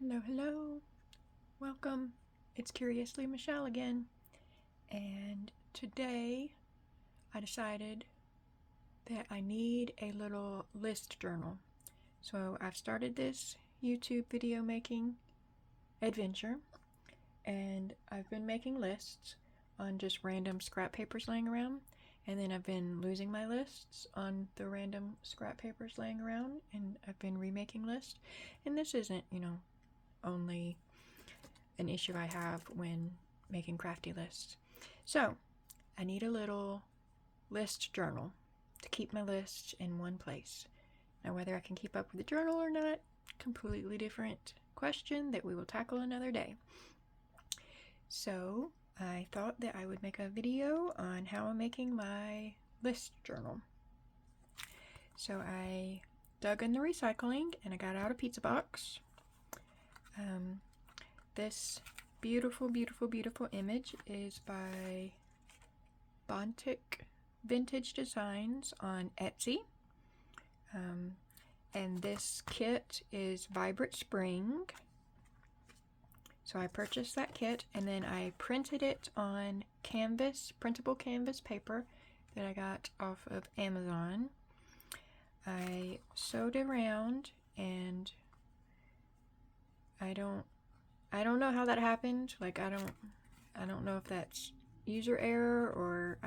Hello, hello. Welcome. It's Curiously Michelle again. And today I decided that I need a little list journal. So I've started this YouTube video making adventure, and I've been making lists on just random scrap papers laying around, and then I've been losing my lists on the random scrap papers laying around, and I've been remaking lists. And this isn't, only an issue I have when making crafty lists. So I need a little list journal to keep my lists in one place. Now, whether I can keep up with the journal or not, completely different question that we will tackle another day. So I thought that I would make a video on how I'm making my list journal. So I dug in the recycling and I got out a pizza box. This beautiful, beautiful, beautiful image is by BontikVintageDesigns on Etsy. And this kit is Vibrant Spring. So I purchased that kit and then I printed it on canvas, printable canvas paper that I got off of Amazon. I sewed around, and I don't know how that happened. Like, I don't know if that's user error or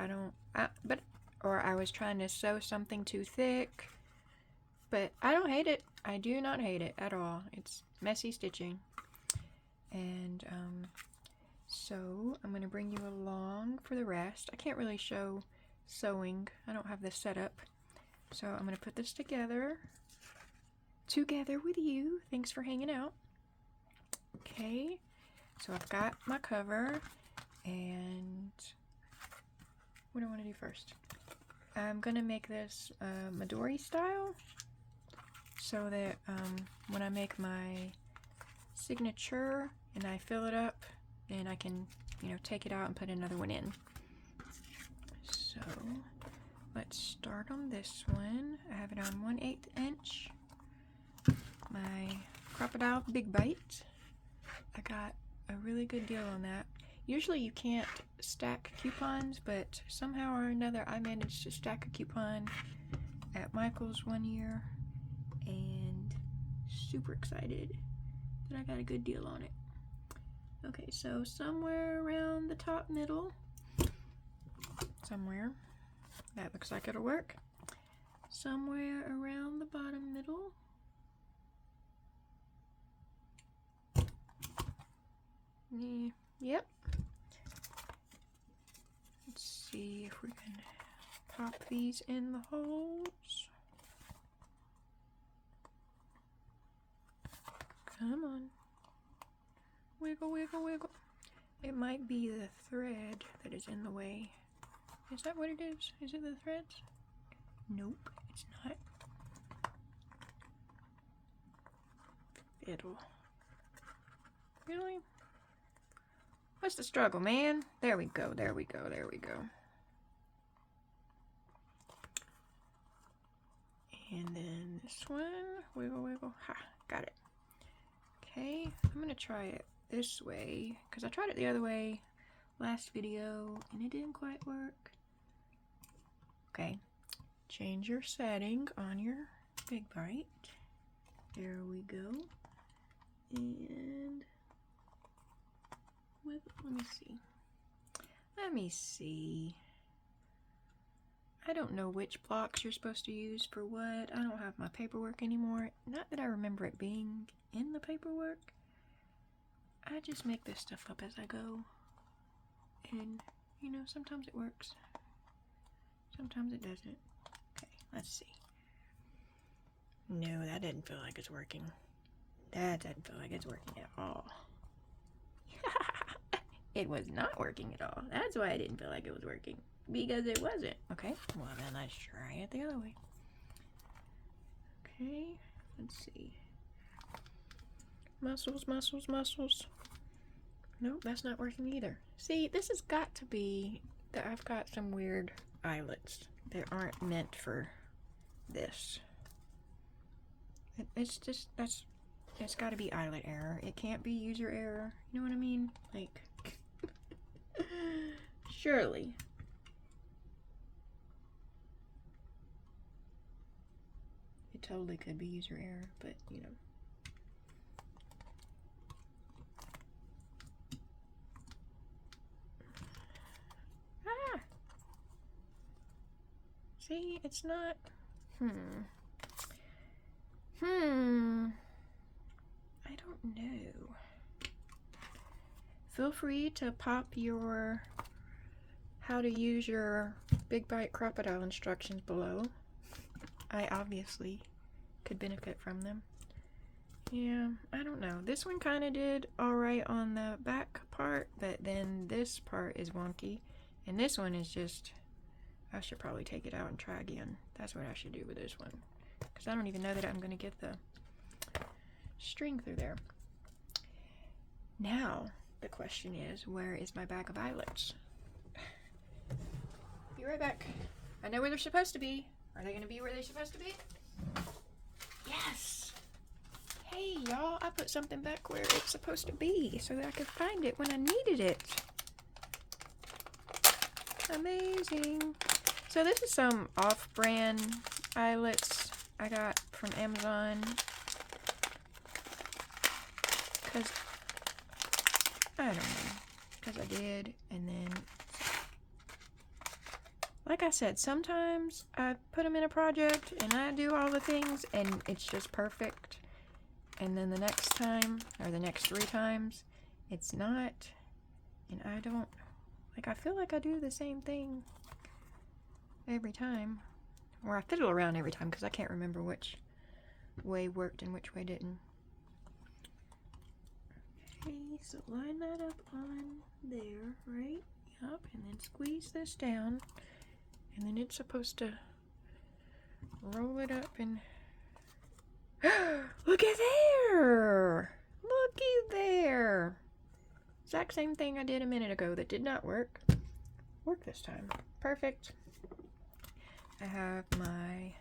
or I was trying to sew something too thick. But I don't hate it. I do not hate it at all. It's messy stitching. And so I'm going to bring you along for the rest. I can't really show sewing. I don't have this set up. So I'm going to put this together with you. Thanks for hanging out. Okay, so I've got my cover, and what do I want to do first? I'm going to make this Midori style so that when I make my signature and I fill it up, then I can, take it out and put another one in. So let's start on this one. I have it on 1/8 inch. My Crocodile Big Bite. I got a really good deal on that. Usually you can't stack coupons, but somehow or another I managed to stack a coupon at Michael's one year, and super excited that I got a good deal on it. Okay, so somewhere around the top middle, somewhere, that looks like it'll work. Somewhere around the bottom middle. Yep. Let's see if we can pop these in the holes. Come on. Wiggle, wiggle, wiggle. It might be the thread that is in the way. Is that what it is? Is it the threads? Nope, it's not. Fiddle. Really? What's the struggle, man? There we go, there we go, there we go. And then this one, wiggle, wiggle. Ha, got it. Okay, I'm gonna try it this way, because I tried it the other way last video, and it didn't quite work. Okay, change your setting on your Big Bite. There we go. And let me see. I don't know which blocks you're supposed to use for what. I don't have my paperwork anymore. Not that I remember it being in the paperwork. I just make this stuff up as I go. And, sometimes it works. Sometimes it doesn't. Okay, let's see. No, that didn't feel like it's working. That doesn't feel like it's working at all. It was not working at all. That's why I didn't feel like it was working. Because it wasn't. Okay, well then let's try it the other way. Okay, let's see. Muscles, muscles, muscles. Nope, that's not working either. See, this has got to be that I've got some weird eyelets that aren't meant for this. It's just, it's got to be eyelet error. It can't be user error. You know what I mean? Like, surely. It totally could be user error, but you know. Ah! See, it's not. I don't know. Feel free to pop your how to use your Big Bite Crocodile instructions below. I obviously could benefit from them. Yeah, I don't know. This one kind of did alright on the back part, but then this part is wonky. And this one is just, I should probably take it out and try again. That's what I should do with this one. Because I don't even know that I'm going to get the string through there. Now, the question is, where is my bag of eyelets? Be right back. I know where they're supposed to be. Are they going to be where they're supposed to be? Yes! Hey, y'all, I put something back where it's supposed to be so that I could find it when I needed it. Amazing. So this is some off-brand eyelets I got from Amazon. Because, I don't know, because I did, and then, like I said, sometimes I put them in a project, and I do all the things, and it's just perfect, and then the next time, or the next 3 times, it's not, and I don't, like, I feel like I do the same thing every time, or I fiddle around every time, because I can't remember which way worked and which way didn't. Okay, so line that up on there, right? Yup, and then squeeze this down, and then it's supposed to roll it up and look at there! Looky there! Exact same thing I did a minute ago that did not work. Work this time. Perfect. I have my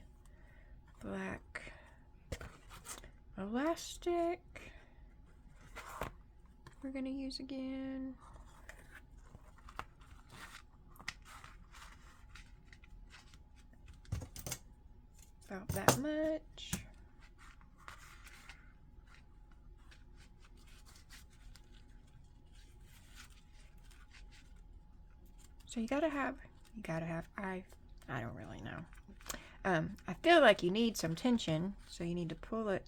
black elastic we're gonna use again. About that much. So you gotta have, I don't really know. I feel like you need some tension, so you need to pull it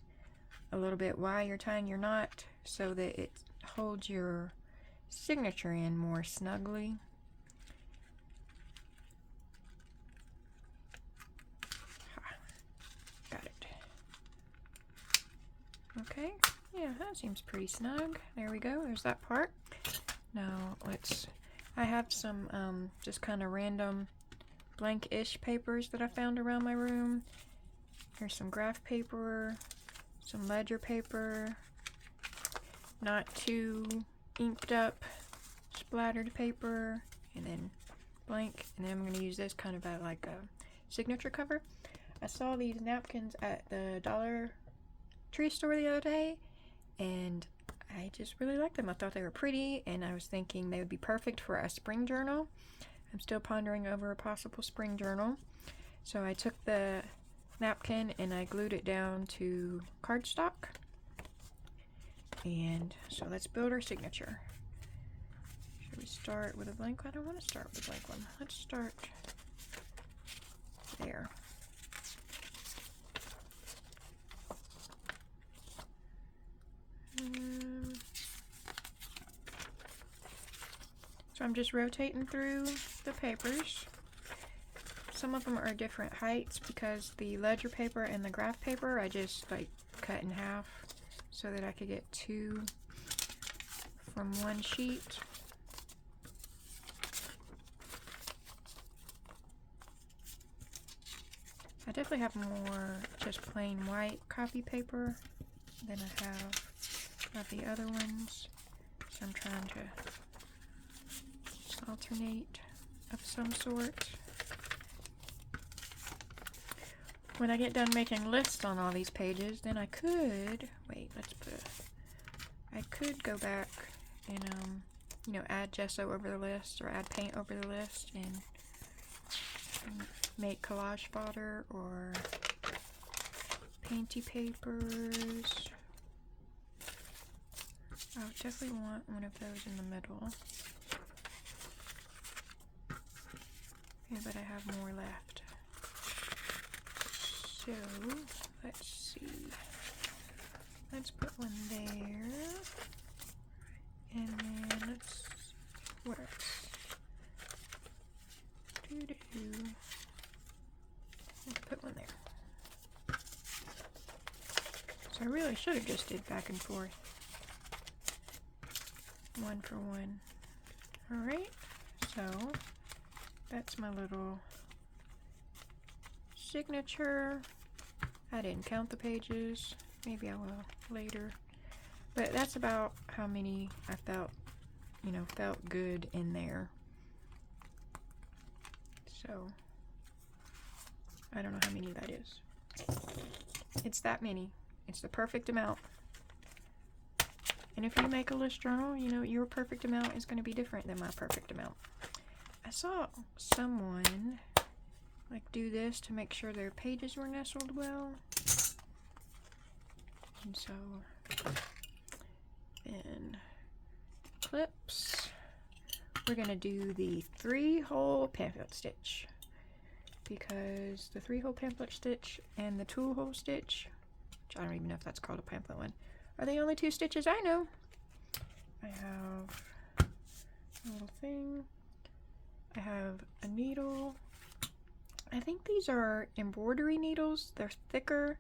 a little bit while you're tying your knot so that it holds your signature in more snugly. Got it. Okay, yeah, that seems pretty snug. There we go, there's that part. Now I have some just kind of random blank-ish papers that I found around my room. Here's some graph paper, some ledger paper, not too inked up, splattered paper, and then blank. And then I'm going to use this kind of like a signature cover. I saw these napkins at the Dollar Tree store the other day, and I just really liked them. I thought they were pretty, and I was thinking they would be perfect for a spring journal. I'm still pondering over a possible spring journal. So I took the napkin and I glued it down to cardstock. And so let's build our signature. Should we start with a blank one? I don't want to start with a blank one. Let's start there. So I'm just rotating through the papers. Some of them are different heights because the ledger paper and the graph paper I just like cut in half so that I could get 2 from one sheet. I definitely have more just plain white copy paper than I have of the other ones, so I'm trying to alternate of some sort. When I get done making lists on all these pages, then I could, wait, let's put go back and you know, add gesso over the list or add paint over the list and make collage fodder or painty papers. I would definitely want one of those in the middle. Okay, but I have more left. So, let's see. Let's put one there. And then let's, what else? Let's put one there. So I really should have just did back and forth. One for one. Alright, so that's my little signature. I didn't count the pages. Maybe I will later. But that's about how many I felt, you know, felt good in there. So, I don't know how many that is. It's that many. It's the perfect amount. And if you make a list journal, you know, your perfect amount is going to be different than my perfect amount. I saw someone like do this to make sure their pages were nestled well. And so, then clips. We're going to do the 3-hole pamphlet stitch, because the 3-hole pamphlet stitch and the 2-hole stitch, which I don't even know if that's called a pamphlet one, are the only 2 stitches I know. I have a little thing. I have a needle. I think these are embroidery needles. They're thicker.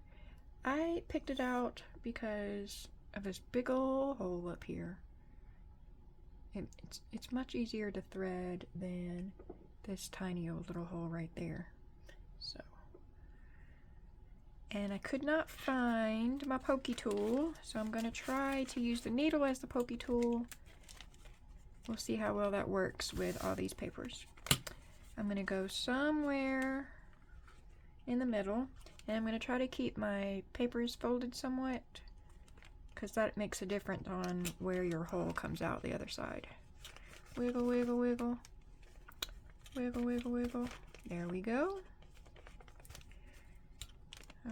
I picked it out because of this big ol' hole up here. It's much easier to thread than this tiny old little hole right there. So, and I could not find my pokey tool, so I'm going to try to use the needle as the pokey tool. We'll see how well that works with all these papers. I'm going to go somewhere in the middle, and I'm going to try to keep my papers folded somewhat, because that makes a difference on where your hole comes out the other side. Wiggle, wiggle, wiggle. Wiggle, wiggle, wiggle. There we go.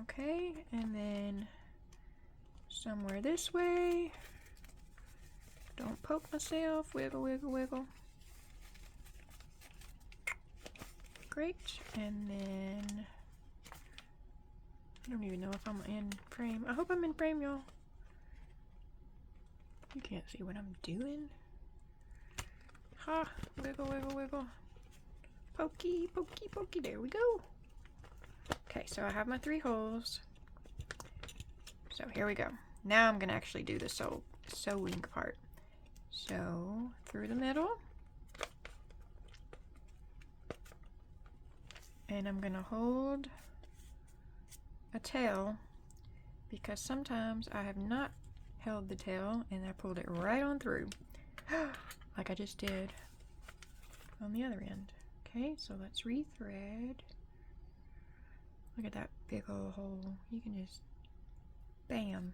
Okay, and then somewhere this way. Don't poke myself. Wiggle, wiggle, wiggle. Great. And then I don't even know if I'm in frame. I hope I'm in frame, y'all. You can't see what I'm doing. Ha! Wiggle, wiggle, wiggle. Pokey, pokey, pokey. There we go. Okay, so I have my 3 holes. So here we go. Now I'm going to actually do the sewing part. So through the middle. And I'm going to hold a tail, because sometimes I have not held the tail and I pulled it right on through. Like I just did on the other end. Okay, so let's rethread. Look at that big old hole. You can just, bam.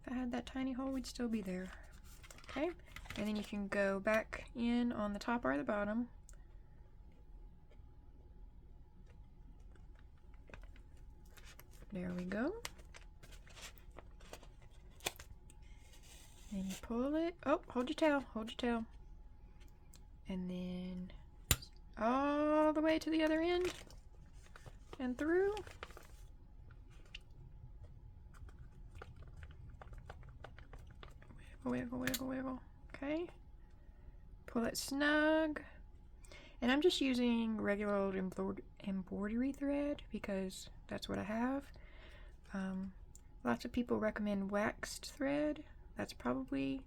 If I had that tiny hole, we'd still be there. Okay, and then you can go back in on the top or the bottom. There we go. And you pull it. Oh, hold your tail, hold your tail. And then all the way to the other end and through. Wiggle, wiggle, wiggle. Okay. Pull it snug. And I'm just using regular old embroidery thread because that's what I have. Lots of people recommend waxed thread. That's probably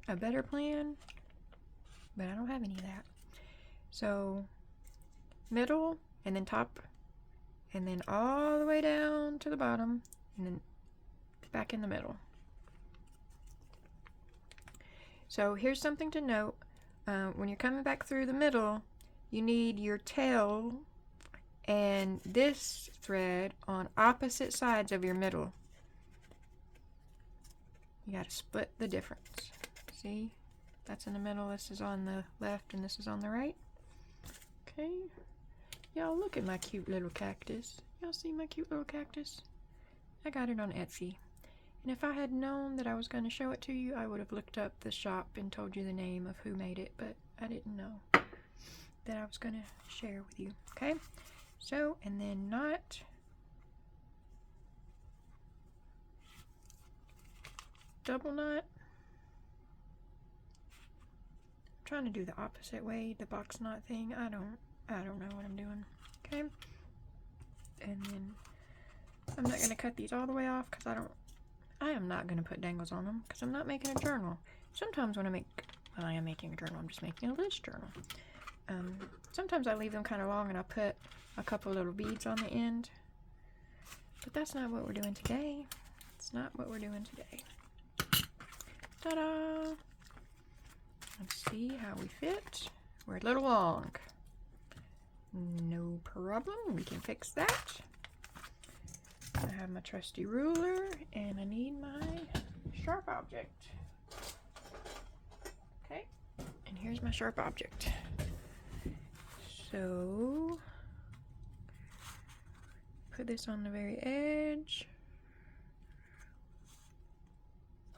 a better plan, but I don't have any of that. So middle, and then top, and then all the way down to the bottom, and then back in the middle. So here's something to note. When you're coming back through the middle, you need your tail and this thread on opposite sides of your middle. you gotta split the difference. See? That's in the middle, this is on the left, and this is on the right. Okay. Y'all, look at my cute little cactus. Y'all see my cute little cactus? I got it on Etsy. And if I had known that I was going to show it to you, I would have looked up the shop and told you the name of who made it, but I didn't know that I was going to share with you. Okay? So, and then knot. Double knot. I'm trying to do the opposite way, the box knot thing. I don't know what I'm doing. Okay? And then I'm not going to cut these all the way off because I am not going to put dangles on them because I'm not making a journal. Sometimes when I am making a journal, I'm just making a list journal. Sometimes I leave them kind of long and I put a couple little beads on the end. But that's not what we're doing today. It's not what we're doing today. Ta-da! Let's see how we fit. We're a little long. No problem, we can fix that. I have my trusty ruler and I need my sharp object. Okay, and here's my sharp object. So, put this on the very edge.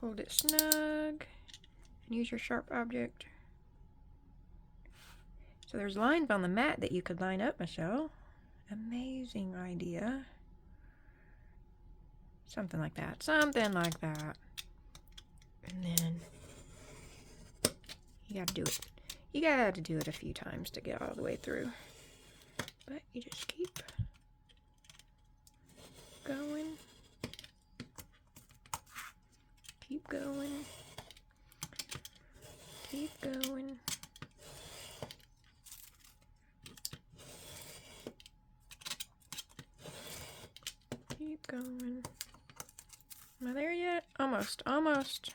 Hold it snug and use your sharp object. So there's lines on the mat that you could line up, Michelle. Amazing idea. Something like that. Something like that. And then you gotta do it. You gotta do it a few times to get all the way through. But you just keep going. Keep going. Keep going. Keep going. Am I there yet? Almost, almost.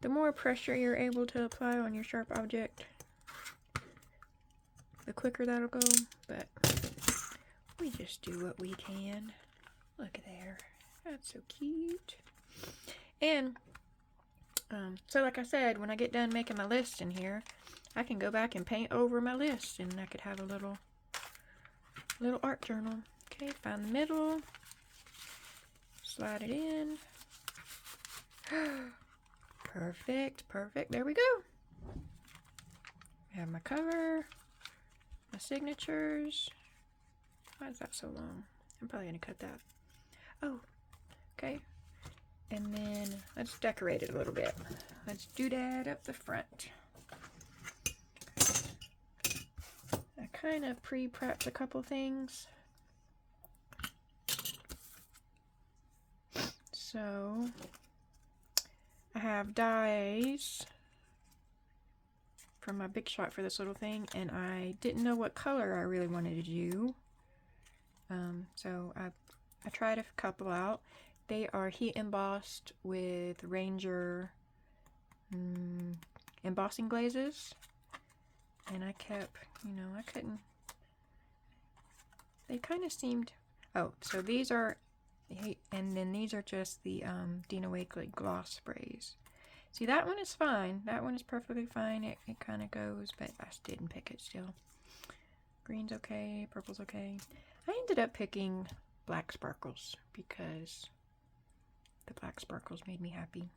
The more pressure you're able to apply on your sharp object, the quicker that'll go, but we just do what we can. Look there. That's so cute. And, so like I said, when I get done making my list in here, I can go back and paint over my list, and I could have a little art journal. Okay, find the middle, slide it in. Perfect, perfect. There we go. I have my cover, my signatures. Why is that so long? I'm probably gonna cut that. Oh, okay. And then let's decorate it a little bit. Let's doodad up the front. I kind of pre-prepped a couple things. So I have dies from my Big Shot for this little thing, and I didn't know what color I really wanted to do. So I tried a couple out. They are heat embossed with Ranger embossing glazes, and I kept, I couldn't. They kind of seemed. Oh, so these are. And then these are just the Dina Wakley gloss sprays. See, that one is fine. That one is perfectly fine. It kind of goes, but I didn't pick it still. Green's okay. Purple's okay. I ended up picking black sparkles because the black sparkles made me happy.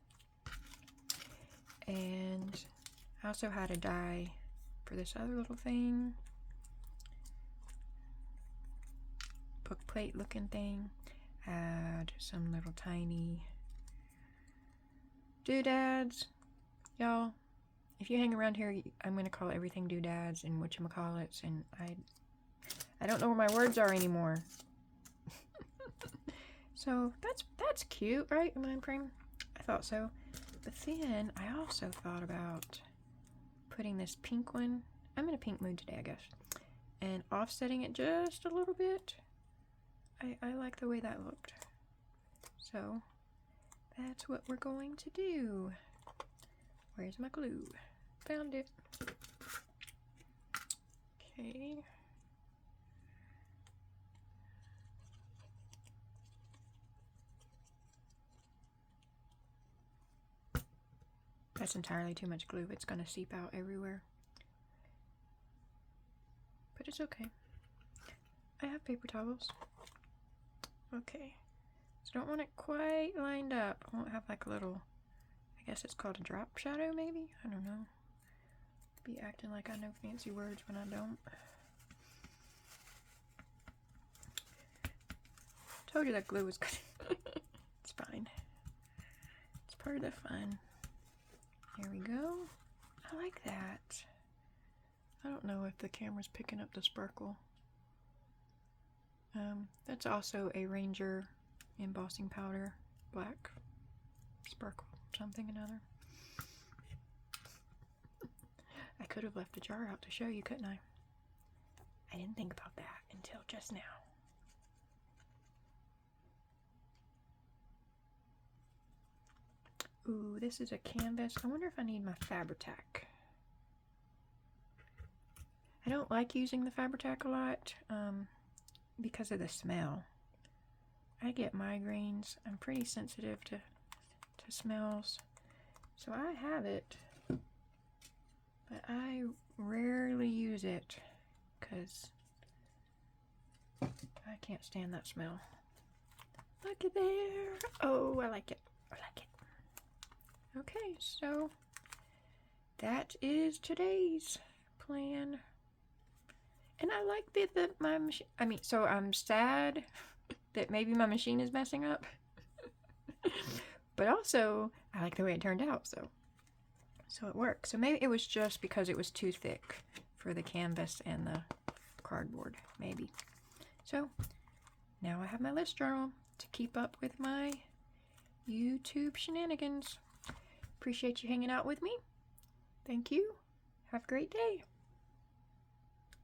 And I also had a die for this other little thing. Book plate looking thing. Add some little tiny doodads. Y'all, if you hang around here, I'm going to call everything doodads and whatchamacallits, and I don't know where my words are anymore. So that's cute, right? Mind frame? I thought so. But then I also thought about putting this pink one. I'm in a pink mood today, I guess. And offsetting it just a little bit. I like the way that looked. So that's what we're going to do. Where's my glue? Found it. Okay. That's entirely too much glue. It's going to seep out everywhere. But it's okay. I have paper towels. Okay. So I don't want it quite lined up. I won't have like a little, I guess it's called a drop shadow maybe? I don't know. Be acting like I know fancy words when I don't. Told you that glue was good. It's fine. It's part of the fun. Here we go. I like that. I don't know if the camera's picking up the sparkle. That's also a Ranger embossing powder, black sparkle, something another. I could have left the jar out to show you, couldn't I? I didn't think about that until just now. Ooh, this is a canvas. I wonder if I need my Fabri-Tac. I don't like using the Fabri-Tac a lot because of the smell. I get migraines. I'm pretty sensitive to smells. So I have it, but I rarely use it because I can't stand that smell. Look at there. Oh, I like it. I like it. Okay, so that is today's plan. And I like my machine. I mean, so I'm sad that maybe my machine is messing up. But also, I like the way it turned out, so it works. So maybe it was just because it was too thick for the canvas and the cardboard, maybe. So now I have my list journal to keep up with my YouTube shenanigans. Appreciate you hanging out with me. Thank you. Have a great day.